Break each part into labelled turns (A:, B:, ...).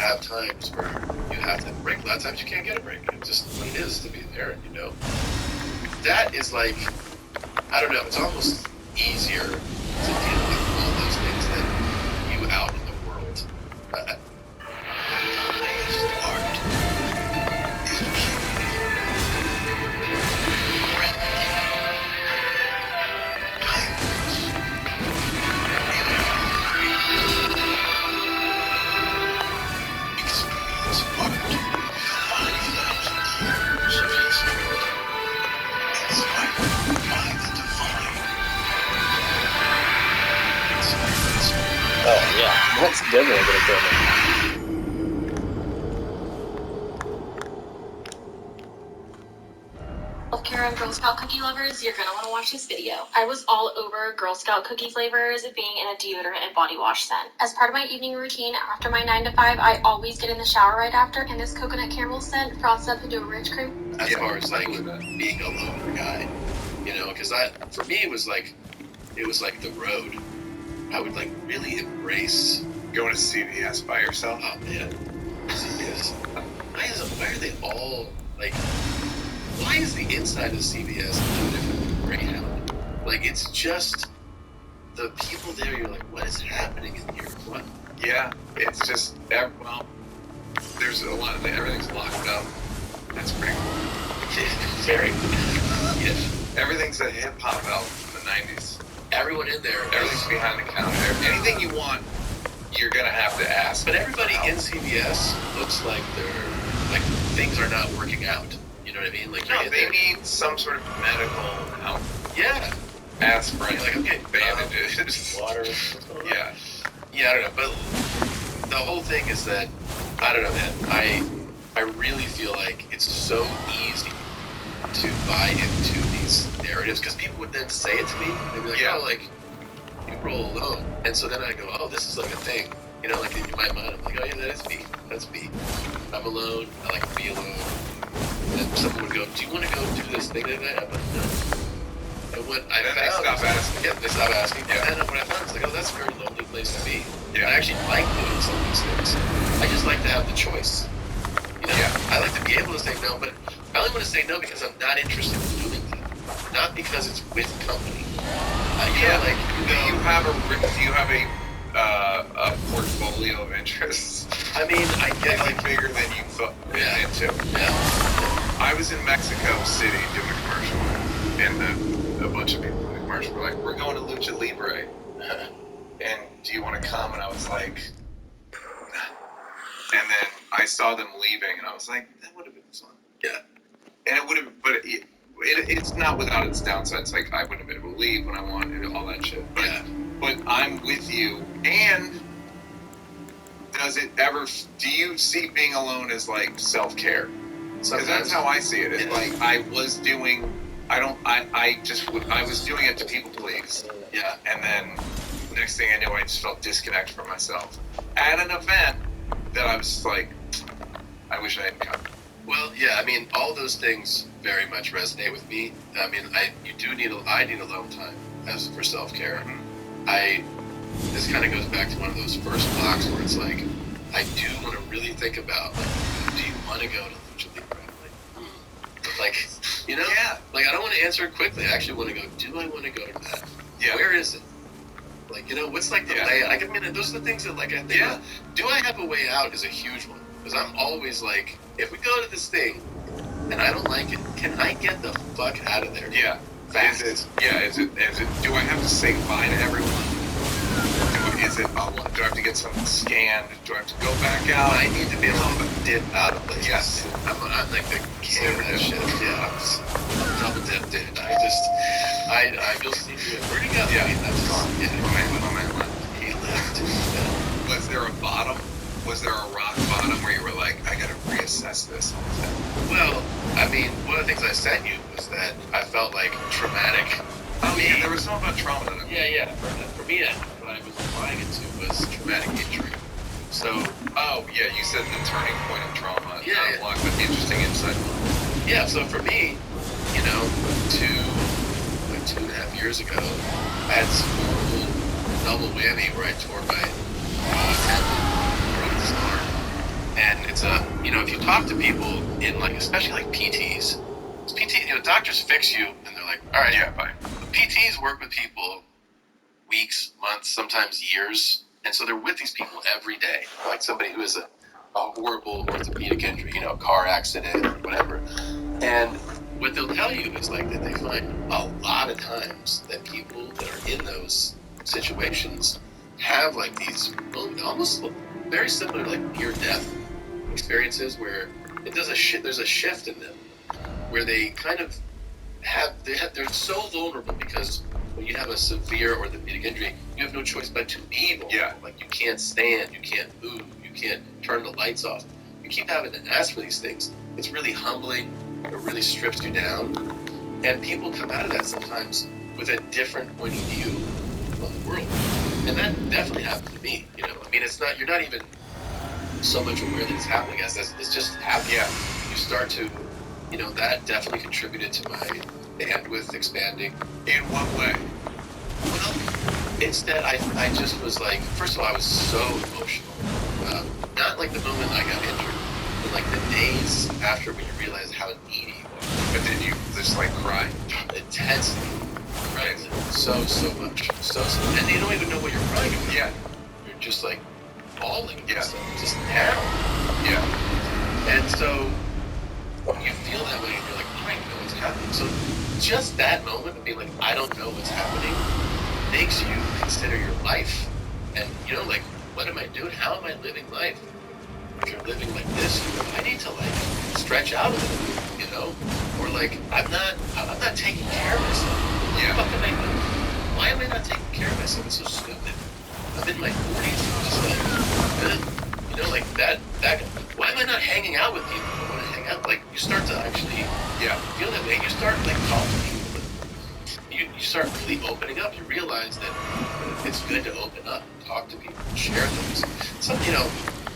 A: have times where you have to break. A lot of times you can't get a break. It's just what it is to be there, you know. That is like, I don't know, it's almost easier to deal with all those things than you out in the world.
B: Oh yeah, that's definitely gonna kill me.
C: Self-care and Girl Scout cookie lovers, you're gonna want to watch this video. I was all over Girl Scout cookie flavors being in a deodorant and body wash scent. As part of my evening routine after my 9 to 5, I always get in the shower right after, and this coconut caramel scent froths up into a rich cream.
A: As far as like being a loner guy, you know, because for me it was like the road. I would like really embrace
D: going to CVS by yourself.
A: Oh man, CVS. Why are they all like? Why is the inside of CVS no different than Greyhound? Like it's just the people there. You're like, what is happening in here? What?
D: Yeah, it's just well, there's a lot of everything's locked up. That's pretty cool.
A: Very. Yeah.
D: Everything's a hip hop album from the '90s.
A: Everyone in there.
D: Everything's behind the counter. Anything you want, you're gonna have to ask.
A: But everybody in CVS looks like things are not working out. You know what I mean? Like
D: no, they need some sort of medical help.
A: Yeah.
D: Aspirin,
A: like okay,
D: bandages,
A: water.
D: Yeah.
A: Yeah, I don't know. But the whole thing is that I don't know, man. I really feel like it's so easy to buy into these narratives because people would then say it to me. They'd be like, oh, like, you roll alone. And so then I go, oh, this is like a thing. You know, like in my mind, I'm like, oh yeah, that is me. That's me. I'm alone. I like to be alone. And someone would go, do you want to go do this thing today? I'm like, no. And what I
D: then
A: found,
D: they stop asking.
A: Yeah, they stop asking.
D: Yeah.
A: And then what I found is like, oh, that's a very lonely place to be.
D: Yeah.
A: I actually like doing some of these things. I just like to have the choice. You know, I like to be able to say no, but I only want to say no because I'm not interested in doing that. Not because it's with company. You know, like
D: do you have a portfolio of interests?
A: I mean, I get
D: like bigger than you thought into.
A: Yeah.
D: I was in Mexico City doing a commercial, and a bunch of people in the commercial were like, "We're going to Lucha Libre, and do you want to come?" And I was like, and then I saw them leaving, and I was like, that would have been fun.
A: Yeah.
D: And it would have, but it's not without its downsides. Like, I wouldn't have been able to leave when I wanted, all that shit. But, but I'm with you. And do you see being alone as, like, self-care? Because that's how I see it. It's like, I was doing it to people please.
A: Yeah.
D: And then, next thing I knew, I just felt disconnect from myself. At an event that I was like, I wish I hadn't come.
A: Well, yeah, I mean, all those things very much resonate with me. I mean, I need alone time for self-care.
D: Mm-hmm.
A: This kind of goes back to one of those first blocks where it's like, I do want to really think about, like, do you want to go to Lucha Libre? Like, you know?
D: Yeah.
A: Like, I don't want to answer it quickly. I actually want to go, do I want to go to that?
D: Yeah.
A: Where is it? Like, you know, what's like the layout? I mean, those are the things that, like, I think, do I have a way out is a huge one. Because I'm always like, if we go to this thing and I don't like it, can I get the fuck out of there?
D: Yeah.
A: Fast.
D: Is it, do I have to say bye to everyone? Do I have to get something scanned? Do I have to go back out?
A: I need to be able to dip out of places.
D: Yes.
A: I'm like the king of that shit. Yeah, I'm double dip, dude. I just need to, where'd he go?
D: Yeah.
A: I mean, that's gone. Yeah,
D: my man left.
A: He left.
D: Was there a bottom? Was there a rock bottom where you were like, I gotta reassess this?
A: Well, I mean, one of the things I sent you was that I felt like traumatic.
D: Oh yeah, there was something about trauma in it.
A: Yeah. For me, what I was applying it to was traumatic injury. So,
D: you said the turning point of trauma.
A: Yeah.
D: But interesting insight.
A: Yeah, so for me, you know, 2.5 years ago, I had this horrible double whammy where I tore my tendon, broke this arm, And it's if you talk to people in like, especially like PTs, doctors fix you and they're like, all right, yeah, bye. But PTs work with people weeks, months, sometimes years, and so they're with these people every day. Like somebody who has a horrible orthopedic injury, a car accident or whatever. And what they'll tell you is like that they find a lot of times that people that are in those situations have like these almost very similar like near-death experiences where there's a shift in them where they kind of they're so vulnerable because when you have a severe orthopedic injury, you have no choice but to be vulnerable. Yeah. Like you can't stand, you can't move, you can't turn the lights off. You keep having to ask for these things. It's really humbling. It really strips you down. And people come out of that sometimes with a different point of view on the world. And that definitely happened to me. You're not even so much aware that it's happening as it's just happening. Yeah. You start to, that definitely contributed to my bandwidth expanding. In what way? Well, instead, I just was like, first of all, I was so emotional. Not like the moment I got injured, but like the days after when you realize how needy you are. But then you just like cry? Intensely. Right. So much. So. And you don't even know what you're crying about. Yeah. You're just like bawling. Yeah. Just down. Yeah. And so you feel that way and you're like, I don't know what's happening. So just that moment of being like, I don't know what's happening makes you consider your life. And like, what am I doing? How am I living life? If you're living like this, I need to like stretch out a little bit, or like I'm not taking care of myself. Yeah. What the fuck am I doing? Why am I not taking care of myself? It's so stupid. I'm in my 40s. I'm just like that. Why am I not hanging out with people I want to hang out? Like you start to actually, feel that way. You start like talking to people. You start really opening up. You realize that it's good to open up, and talk to people, and share things.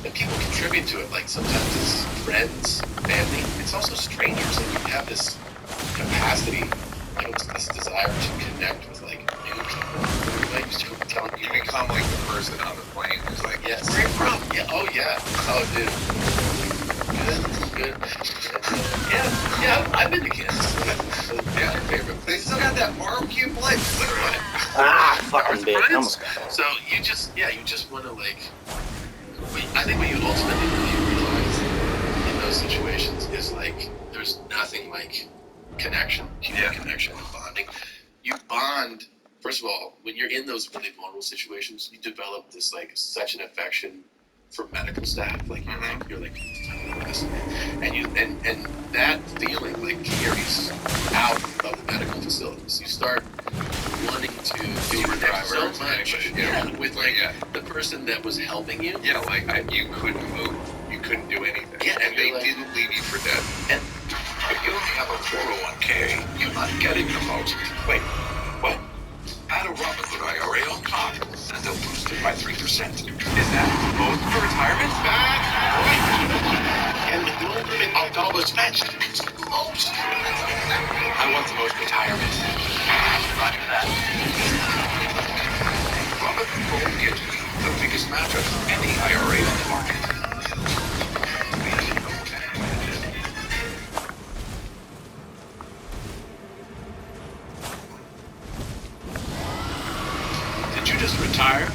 A: And people contribute to it. Like sometimes it's friends, family. It's also strangers. Like you have this capacity, this desire to connect with like new people. Like telling people. You become like the person on the plane who's like, yes, where are you from? Yeah. Oh yeah. Oh dude. Good. Yeah. I've been to Kansas. Yeah. Your favorite place. They still got that barbecue place.
B: Fucking big. Almost got that.
A: So you just want to like. I think what you ultimately really realize in those situations is like there's nothing like connection, human connection, and bonding. You bond. First of all, when you're in those really vulnerable situations, you develop this like such an affection for medical staff. Like you're like this, and that feeling like carries out of the medical facilities. You start wanting to do so much with like the person that was helping you. Yeah, like you couldn't move, you couldn't do anything. Yeah, and they didn't leave you for dead. And if you only have a 401k, you're not getting the most. Wait, what? Add a Robinhood IRA on top, and they'll boost it by 3%. Is that most for retirement? That's right. And the $1 matched. Most. I want the most retirement. Roger that. Robinhood will get you the biggest match of any IRA on the market.
E: Did you just retire?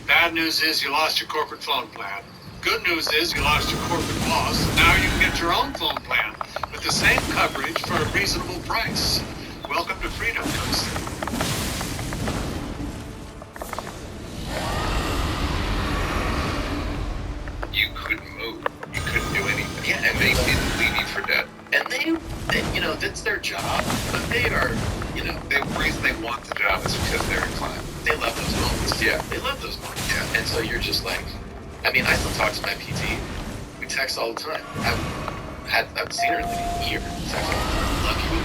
E: Bad news is you lost your corporate phone plan. Good news is you lost your corporate boss. Now you can get your own phone plan with the same coverage for a reasonable price. Welcome to Freedom Coast.
A: You couldn't move. You couldn't do anything. Yeah, and they didn't leave you for dead. And they that's their job. But they are, the reason they want the job is because they're inclined. They love those moments. Yeah, they love those moments. Yeah. And so you're just like, I still talk to my PT. We text all the time. I've seen her in like a year. Text all the time. Love you.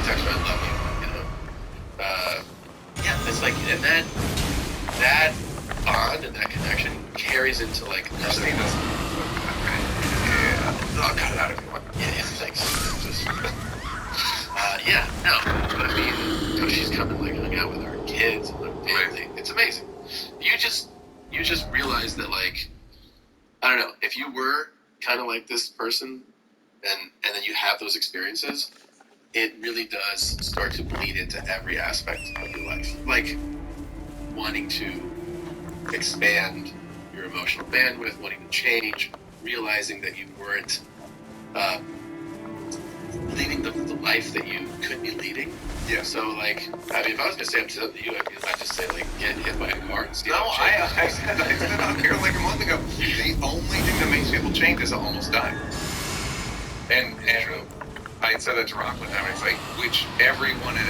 A: Text her, I love you. It's like, and that bond and that connection carries into like another. I'll cut it out if you want. Yeah, thanks. But she's coming like hung out with her kids and her family. It's amazing. You just realize that like I don't know, if you were kind of like this person, and then you have those experiences, it really does start to bleed into every aspect of your life. Like wanting to expand your emotional bandwidth, wanting to change, realizing that you weren't leading the life that you could be leading.
D: Yeah.
A: So, like, I mean, if I was going to say something to you, I'd just say, like, get hit by a car and see
D: No,
A: how it
D: I
A: changes.
D: said on here like a month ago, the only thing that makes people change is almost dying. And I said that to Rock one time. It's like, which everyone in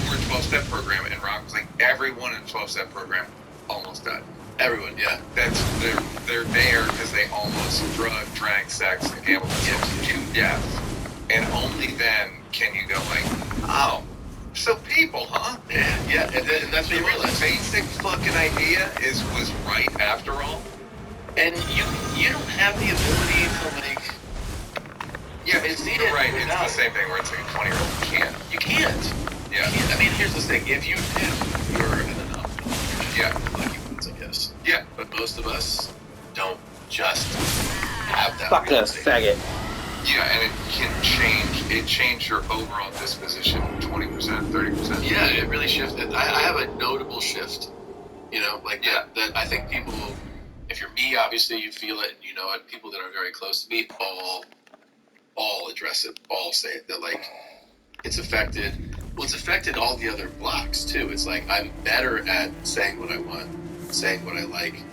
D: we're a 12-step program, and Rock was like, everyone in a 12-step program almost died.
A: Everyone, yeah.
D: That's they're there because they almost drank, sex, and gambled themselves to death. And only then can you go like, oh, so people, huh?
A: Yeah, and that's what you realize.
D: The basic fucking idea was right after all.
A: And you don't have the ability to, like...
D: Yeah,
A: you're
D: right. It's the same thing where it's like a 20-year-old. You can't.
A: Yeah. You can't. I mean, here's the thing. If you do, you're an anomaly.
D: Yeah.
A: Lucky ones, I guess.
D: Yeah.
A: But most of us don't just have that.
B: Fuck this faggot.
D: Yeah, and it can change. It changed your overall disposition 20%, 30%.
A: Yeah, it really shifted. I have a notable shift. You know, like that I think people, if you're me, obviously you feel it and you know it. People that are very close to me all address it, all say it. That like it's affected all the other blocks too. It's like I'm better at saying what I want, saying what I like,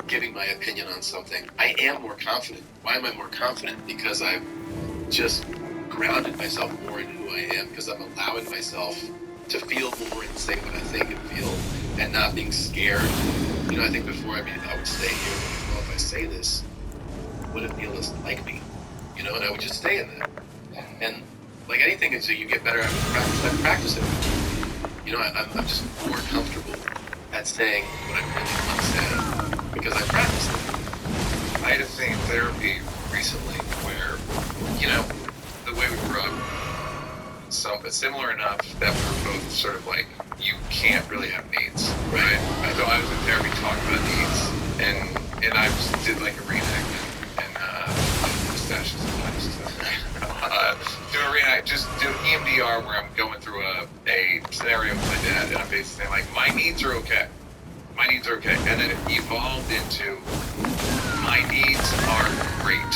A: giving my opinion on something. I am more confident. Why am I more confident? Because I've just grounded myself more in who I am, because I'm allowing myself to feel more and say what I think and feel, and not being scared. You know, I think before, I would stay here, but well, if I say this, what if Neil doesn't like me? You know, and I would just stay in that. And like anything, until you get better at practice it. You know, I'm just more comfortable at saying what I really want to say because I practice it.
D: I had a thing in therapy recently where, you know, the way we grew up, similar enough that we're both sort of like, you can't really have needs, right? So I was in therapy talking about needs, and I just did like a reenactment, and mustaches and do a reenact, just do an EMDR where I'm going through a scenario with my dad, and I'm basically saying like, my needs are okay. My needs are okay. And then it evolved into, my needs are great.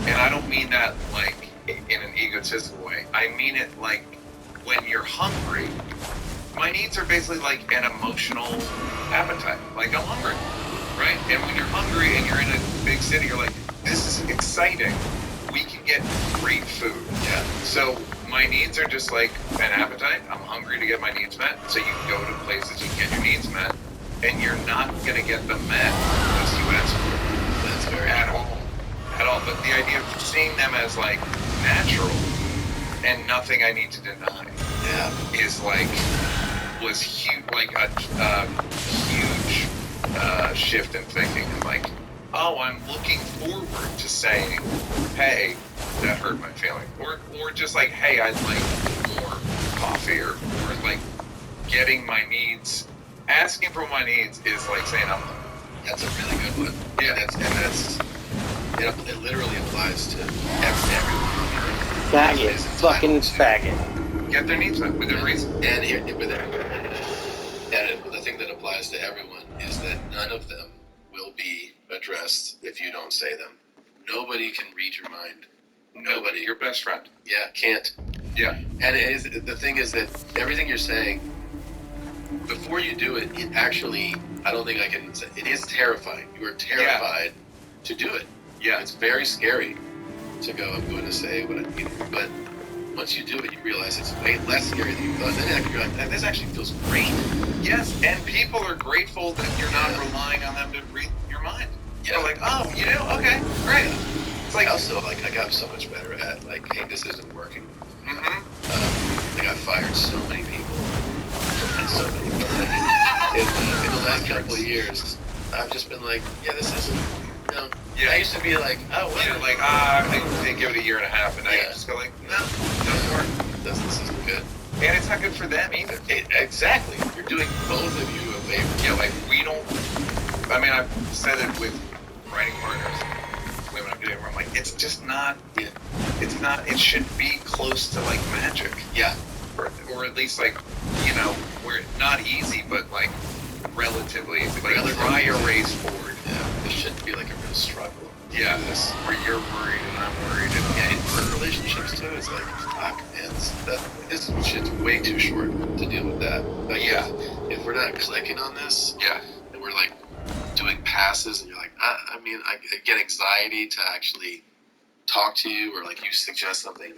D: And I don't mean that like in an egotistical way. I mean it like when you're hungry, my needs are basically like an emotional appetite. Like I'm hungry, right? And when you're hungry and you're in a big city, you're like, this is exciting. We can get great food.
A: Yeah.
D: So my needs are just like an appetite. I'm hungry to get my needs met. So you can go to places you can get your needs met. And you're not going to get them met unless you ask for it. That's very at all. But the idea of seeing them as like natural and nothing I need to deny is like, was huge, like a huge shift in thinking. And like, oh, I'm looking forward to saying, hey, that hurt my feeling. Or just like, hey, I'd like more coffee or like getting my needs. Asking for my needs is like saying I'm hungry.
A: That's a really good one. Yeah, it literally applies to everyone.
B: Faggot. Fucking faggot.
D: Get their needs met within reason.
A: And the thing that applies to everyone is that none of them will be addressed if you don't say them. Nobody can read your mind. Nobody.
D: Your best friend.
A: Yeah, can't.
D: Yeah.
A: And the thing is that everything you're saying, before you do it, it actually, I don't think I can say, it is terrifying. You are terrified to do it. Yeah. It's very scary to go, I'm going to say what I mean. But once you do it, you realize it's way less scary than you thought. Then you're like, this actually feels great.
D: Yes, and people are grateful that you're not relying on them to read your mind.
A: Yeah.
D: They're like, oh, you do? Okay, great.
A: It's like also, like, I got so much better at, like, hey, this isn't working.
D: Mm-hmm.
A: I got fired so many people. So many people. In the last couple of years, I've just been like, yeah, this isn't, you know. Yeah. I used to be like, oh, what?
D: You're like, I think they give it a year and a half, and I just go like, no, it doesn't work.
A: This isn't good.
D: And it's not good for them either.
A: Exactly. You're doing both of you a favor.
D: Yeah, like we don't. I mean, I've said it with writing partners. it's just not.
A: Yeah.
D: It's not. It should be close to like magic.
A: Yeah.
D: Or at least like, where not easy, but like relatively easy. Like try a race forward.
A: Yeah. It shouldn't be like a real struggle.
D: Yeah, this where you're worried and I'm worried, and
A: Yeah, in relationships too, it's like, fuck, man, this shit's way too short to deal with that. But yeah, if we're not clicking on this,
D: yeah,
A: and we're like doing passes, and you're like, I get anxiety to actually talk to you, or like you suggest something,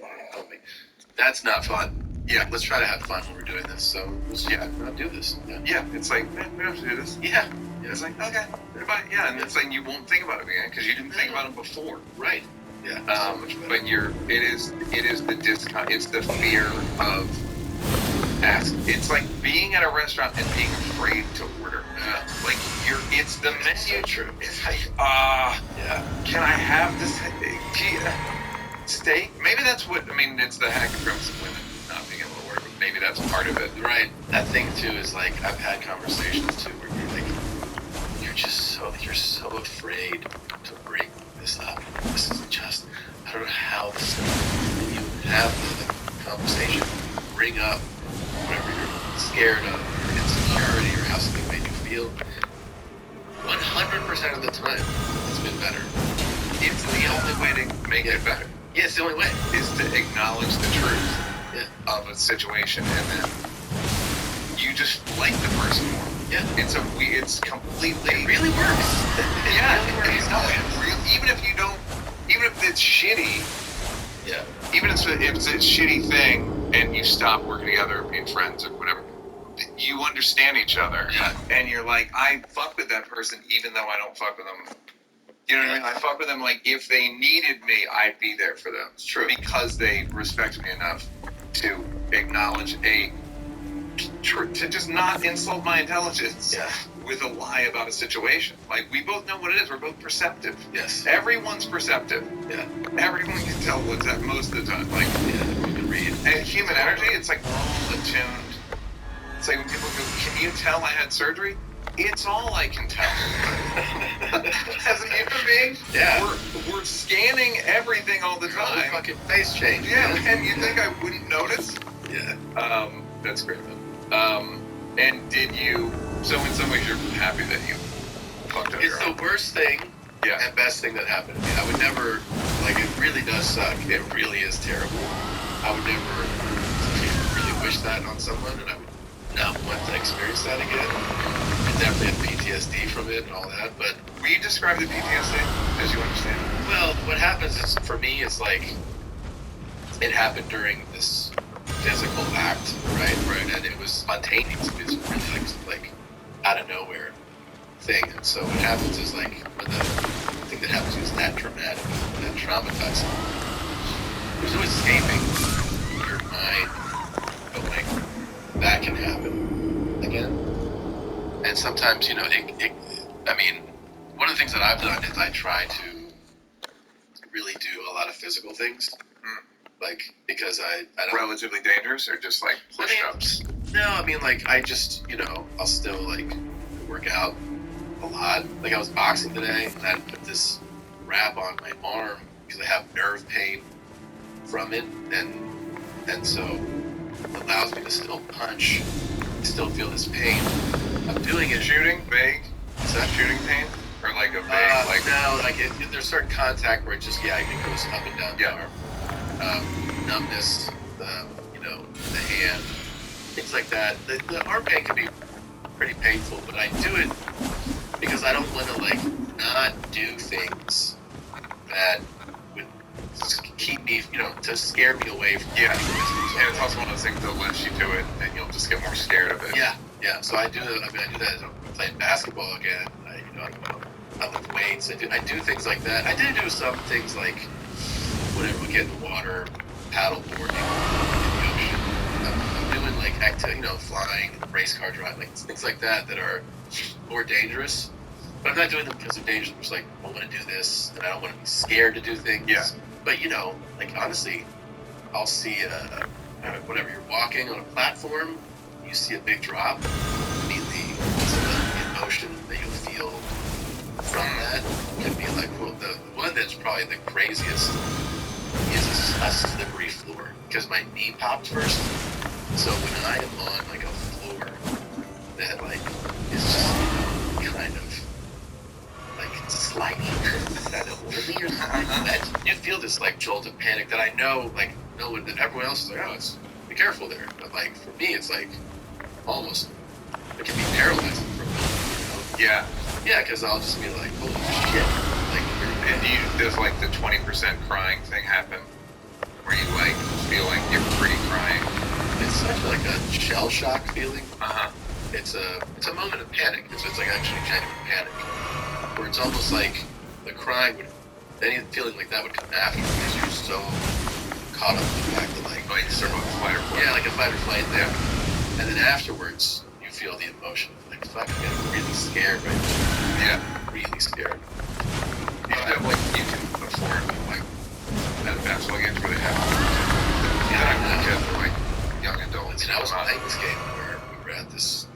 A: that's not fun. Yeah, let's try to have fun when we're doing this. So let's not do this.
D: Yeah, it's like, we don't have to do this.
A: Yeah.
D: It's like, okay, yeah, and it's like you won't think about it again because you didn't think about it before.
A: Right. Yeah.
D: So much better. But it is the discount. It's the fear of it's like being at a restaurant and being afraid to order. Like it's the menu.
A: True.
D: It's like, can I have this steak? Maybe that's what, it's the hack from some women not being able to order, but maybe that's part of it.
A: Right. That thing too is like, I've had conversations too where you're like, you're so afraid to bring this up. This is just, I don't know how this is. And you have the conversation, bring up whatever you're scared of, your insecurity, or how something made you feel. 100% of the time, it's been better.
D: It's the only way to make it better.
A: Yeah, it's the only way.
D: Is to acknowledge the truth of a situation, and then you just like the person more.
A: Yeah,
D: it's completely.
A: It really works.
D: Yeah, it really works. No, even if it's shitty.
A: Yeah.
D: Even if it's a shitty thing, and you stop working together, being friends or whatever, you understand each other.
A: Yeah.
D: And you're like, I fuck with that person, even though I don't fuck with them. You know what I mean? I fuck with them like if they needed me, I'd be there for them.
A: It's true.
D: Because they respect me enough to acknowledge to just not insult my intelligence with a lie about a situation. Like, we both know what it is. We're both perceptive.
A: Yes.
D: Everyone's perceptive.
A: Yeah.
D: Everyone can tell what's that most of the time. Like,
A: you can read.
D: And human energy, it's like we're all attuned. It's like when people go, can you tell I had surgery? It's all I can tell. As a human being, we're scanning everything all the time.
A: Your fucking face change.
D: Yeah, and you think I wouldn't notice?
A: Yeah.
D: That's great, man. And did you? So in some ways, you're happy that you fucked up.
A: It's the worst thing and best thing that happened to me. I would never, like, it really does suck. It really is terrible. I would never really wish that on someone, and I would not want to experience that again. I definitely have PTSD from it and all that, but...
D: Will you describe the PTSD as you understand it?
A: Well, what happens is, for me, it's like, it happened during this physical act, right? And it was spontaneous. It was really like out of nowhere thing. And so what happens is, like, when the thing that happens is that traumatic, that traumatizing, there's no escaping your mind, but like that can happen again. And sometimes, one of the things that I've done is I try to really do a lot of physical things. Like, because I don't...
D: Relatively dangerous, or just like push-ups?
A: I just, I'll still like work out a lot. Like, I was boxing today, and I put this wrap on my arm because I have nerve pain from it, and so it allows me to still punch, still feel this pain. I'm doing it.
D: Shooting? Vague? Is that shooting pain? Or like a vague,
A: No, like, there's certain contact where it just, it goes up and down the arm. Numbness, the hand, things like that. The arm pain can be pretty painful, but I do it because I don't want to, like, not do things that would keep me, to scare me away from
D: and it's also one of those things that lets you do it, and you'll just get more scared of it.
A: Yeah. So I do that as I'm playing basketball again. I lift weights. I do things like that. I did do some things like whenever we get in the water, paddleboarding in the ocean. I'm doing like flying, race car driving, like things like that are more dangerous. But I'm not doing them because they're dangerous. I'm just like, I want to do this, and I don't want to be scared to do things.
D: Yeah.
A: But like, honestly, I'll see whatever, you're walking on a platform, you see a big drop, immediately it's the emotion that you'll feel from that can be like, well, the one that's probably the craziest is a slippery floor, because my knee popped first. So when I am on like a floor that like is just kind of like sliding, kind of wobbly or something, that you feel this like jolt of panic that I know, like no one, that everyone else is like, oh, be careful there. But like for me, it's like almost, it can be paralyzing for me. You know?
D: Yeah.
A: Yeah, because I'll just be like, holy shit. Like,
D: And does like the 20% crying thing happen? Where you like feel like you're pre-crying?
A: it's such like a shell shock feeling.
D: Uh-huh.
A: It's a moment of panic. It's like actually genuine panic, where it's almost like the crying would, any feeling like that would come after because you're so caught up in the fact that like
D: Sort of a fight or flight.
A: yeah, like a fight or flight there, and then afterwards you feel the emotion like fuck, I'm getting really scared right now.
D: Yeah.
A: Really scared.
D: You have like you can afford like basketball games where they have for like young adults.
A: And I was playing this game where we were at these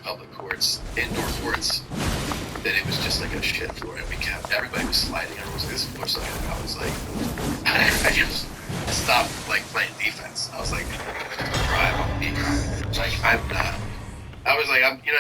A: public courts, indoor courts, that it was just like a shit floor, and everybody was sliding, everyone was like, this floor sucking. I was like, I just stopped like playing defense. I was like, drive on me. Like, I'm not. I was like, I'm, you know,